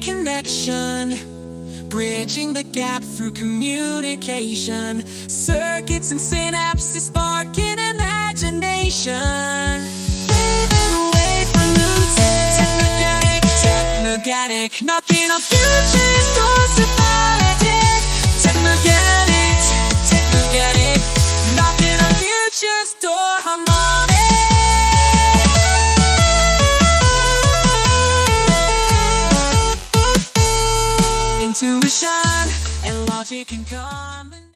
connection, bridging the gap through communication. Circuits and synapses sparking imagination. Paving the way for new tech. Technorganic, nothing of future's possibility. Technorganic, nothing of future's harmonic. Intuition and logic in common.